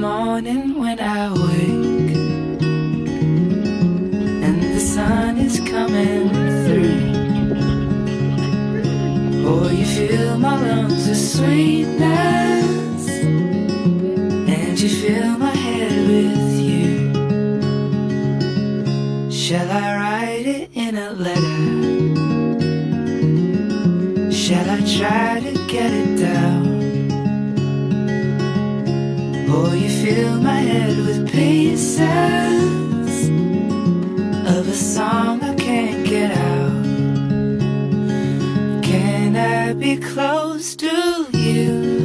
morning when I wake and the sun is coming through. Oh, you fill my lungs with sweetness and you fill my head with you. Shall I write it in a letter? Shall I try to get it down? Oh, you fill my head with pieces of a song I can't get out. Can I be close to you?